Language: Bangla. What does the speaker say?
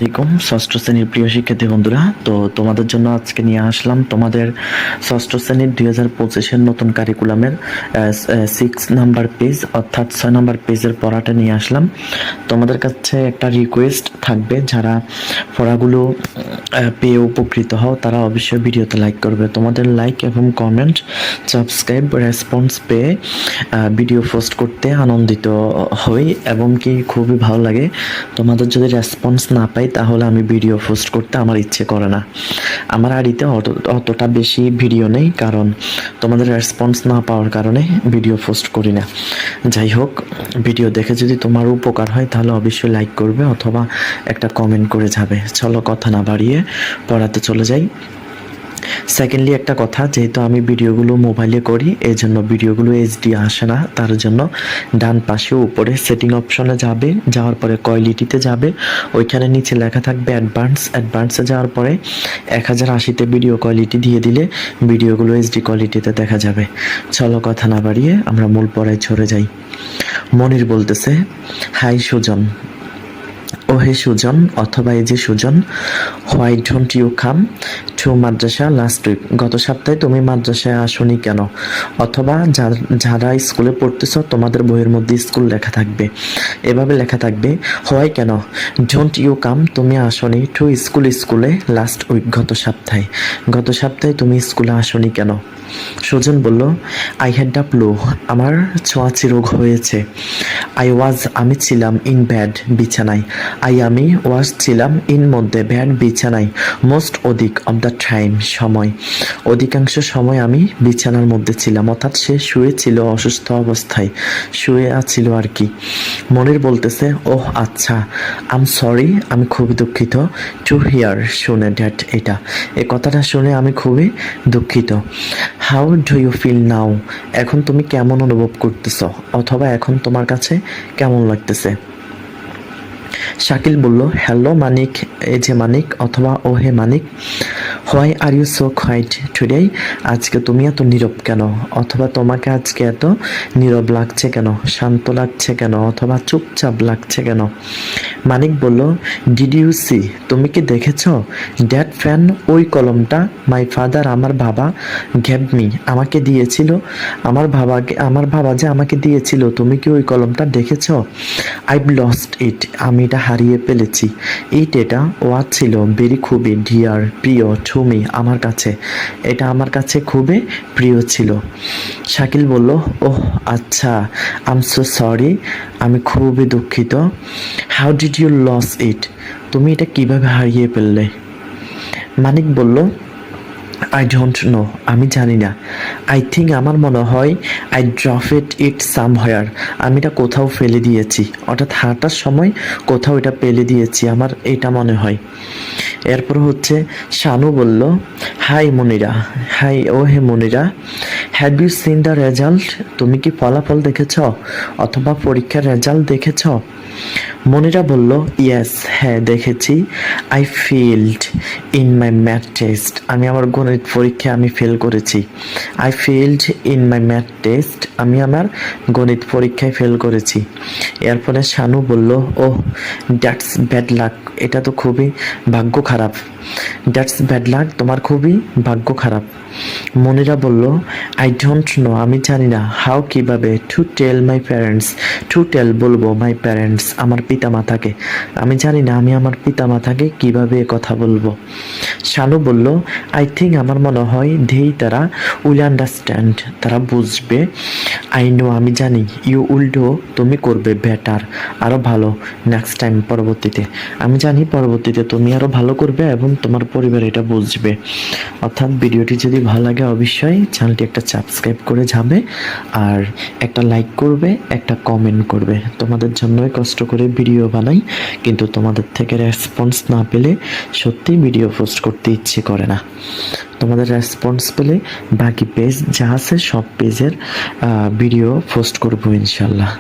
আসসালামাইকুম ষষ্ঠ শ্রেণীর প্রিয় শিক্ষার্থী বন্ধুরা, তো তোমাদের জন্য আজকে নিয়ে আসলাম তোমাদের ষষ্ঠ শ্রেণীর 2025-এর নতুন কারিকুলামের 6 নাম্বার পেজ অর্থাৎ 6 নাম্বার পেজের পড়াটা নিয়ে আসলাম। তোমাদের কাছে একটা রিকোয়েস্ট থাকবে, যারা পড়াগুলো পেয়ে উপকৃত হও তারা অবশ্যই ভিডিওতে লাইক করবে। তোমাদের লাইক এবং কমেন্ট, সাবস্ক্রাইব, রেসপন্স পেয়ে ভিডিও পোস্ট করতে আনন্দিত হই এবং কি খুবই ভালো লাগে। তোমাদের যদি রেসপন্স না পাই তাহলে আমি ভিডিও পোস্ট করতে আমার ইচ্ছে করে না। আমার আইডিতে অতটা বেশি ভিডিও নেই, কারণ তোমাদের রেসপন্স না পাওয়ার কারণে ভিডিও পোস্ট করি না। যাই হোক, ভিডিও দেখে যদি তোমার উপকার হয় তাহলে অবশ্যই লাইক করবে অথবা একটা কমেন্ট করে যাবে। চলো কথা না বাড়িয়ে পড়াতে চলে যাই। সেকেন্ডলি একটা কথা, যেহেতু আমি ভিডিওগুলো মোবাইলে করি এই জন্য ভিডিওগুলো এইচডি আসে না, তার জন্য ডান পাশে উপরে সেটিং অপশনে যাবে, যাওয়ার পরে কোয়ালিটিতে যাবে, ওইখানে নিচে লেখা থাকবে অ্যাডভান্সে যাওয়ার পরে 1080-তে ভিডিও কোয়ালিটি দিয়ে দিলে ভিডিওগুলো এইচডি কোয়ালিটিতে দেখা যাবে। চলো কথা না বাড়িয়ে আমরা মূল পড়ায় চলে যাই। মনির বলতেছে, hi Sujan, oh hey Sujan অথবা এই যে Sujan, why don't you come to madrasa last week? গত সপ্তাহে তুমি মাদ্রাসায় আসোনি কেন? অথবা যারা স্কুলে পড়তেছ তোমাদের বইয়ের মধ্যে স্কুল লেখা থাকবে, এভাবে লেখা থাকবে, হোয়াই কেন ডোন্ট ইউ কাম, তুমি আসোনি টু স্কুলে লাস্ট উইক, গত সপ্তাহে তুমি স্কুলে আসোনি কেন? সুজন বলল, আই হ্যাড দ্য ফ্লু, আমার ছোঁয়াচি রোগ হয়েছে। আমি ছিলাম ইন ব্যাড, বিছানায়। আমি ছিলাম ইন মধ্যে, ব্যাড বিছানায়, মোস্ট অধিক, অফ দ্য টাইম সময়, অধিকাংশ সময় আমি বিছানার মধ্যে ছিলাম, অর্থাৎ সে শুয়েছিল, অসুস্থ অবস্থায় শুয়ে আছিল আর কি। মনির বলতেছে, ওহ আচ্ছা, আম সরি, আমি খুবই দুঃখিত, টু হিয়ার, শুনে, ড্যাট, এটা, এই কথাটা শুনে আমি খুবই দুঃখিত। How do you feel now, এখন তুমি কেমন অনুভব করতেছ অথবা এখন তোমার কাছে কেমন লাগতেছে? শাকিল বলল, হ্যালো মানিক, এই যে মানিক অথবা ও হে Manik, why are you so quiet today, আজকে তুমি এত নীরব কেন অথবা তোমাকে আজকে এত নীরব লাগছে কেন, শান্ত লাগছে কেন অথবা চুপচাপ লাগছে কেন? মানিক বলল, ডিড ইউ সি, তুমি কি দেখেছ, দ্যাট ফ্যান, ওই কলমটা, মাই ফাদার, আমার বাবা, গেভ মি, আমাকে দিয়েছিল, আমার বাবা যে আমাকে দিয়েছিল, তুমি কি ওই কলমটা দেখেছ? আইভ লস্ট ইট, আমি এটা হারিয়ে ফেলেছি। এটা ওয়াজ ছিল, ভেরি, খুবই, ডিয়ার, প্রিয়, টু মি, আমার কাছে, এটা আমার কাছে খুবই প্রিয় ছিল। শাকিল বলল, ওহ আচ্ছা, আই এম সো সরি, আমি খুবই দুঃখিত। হাউ ডিড ইউ লস ইট, তুমি এটা কিভাবে হারিয়ে ফেললে? মানিক বলল, আই ডোন্ট নো, আমি জানি না। আই থিঙ্ক, আমার মনে হয়, আই ড্রপড ইট সামহোয়ার, আমি এটা কোথাও ফেলে দিয়েছি, অর্থাৎ হাঁটার সময় কোথাও এটা ফেলে দিয়েছি, আমার এটা মনে হয়। এরপর হচ্ছে শানু বলল, hi Monira, hi, oh hey Monira, have you seen the result, তুমি কি ফলাফল দেখেছ অথবা পরীক্ষার রেজাল্ট দেখেছ? মনিরা বলল, ইয়েস, হ্যাঁ দেখেছি। I failed in my math test, আমি আমার গণিত পরীক্ষায় আমি ফেল করেছি। I failed in my math test, আমি আমার গণিত পরীক্ষায় ফেল করেছি। এরপরে শানু বলল, ওহ দ্যাটস ব্যাড লাক, এটা তো খুবই ভাগ্য খারাপ। দ্যাটস ব্যাড লাক, তোমার খুবই ভাগ্য খারাপ। মনিরা বলল, আই ডোন্ট নো, আমি জানি না। হাউ, কিভাবে? To tell my parents, to tell বলবো, মাই প্যারেন্টস, আমার পিতা মাতাকে, আমি জানি না আমি আমার পিতা মাতাকে কিভাবে কথা বলবো। শানু বলল, আই থিঙ্ক, আমার মনে হয়, তারা উইল আন্ডারস্ট্যান্ড, তারা বুঝবে। আই নো, আমি জানি, ইউ উইল ডু, তুমি করবে, বেটার, আরও ভালো, নেক্সট টাইম, পরবর্তীতে, আমি জানি পরবর্তীতে তুমি আরও ভালো করবে এবং তোমার পরিবার এটা বুঝবে। অর্থাৎ ভিডিওটি যদি ভালো লাগে অবশ্যই চ্যানেলটি একটা সাবস্ক্রাইব করে যাবে আর একটা লাইক করবে, একটা কমেন্ট করবে। তোমাদের জন্যই কষ্ট করে ভিডিও বানাই, কিন্তু তোমাদের থেকে রেসপন্স না পেলে সত্যি ভিডিও পোস্ট করতে ইচ্ছে করে না। তোমাদের রেসপন্স পেলে বাকি পেজ যা আছে সব পেজের ভিডিও পোস্ট করবো ইনশাল্লাহ।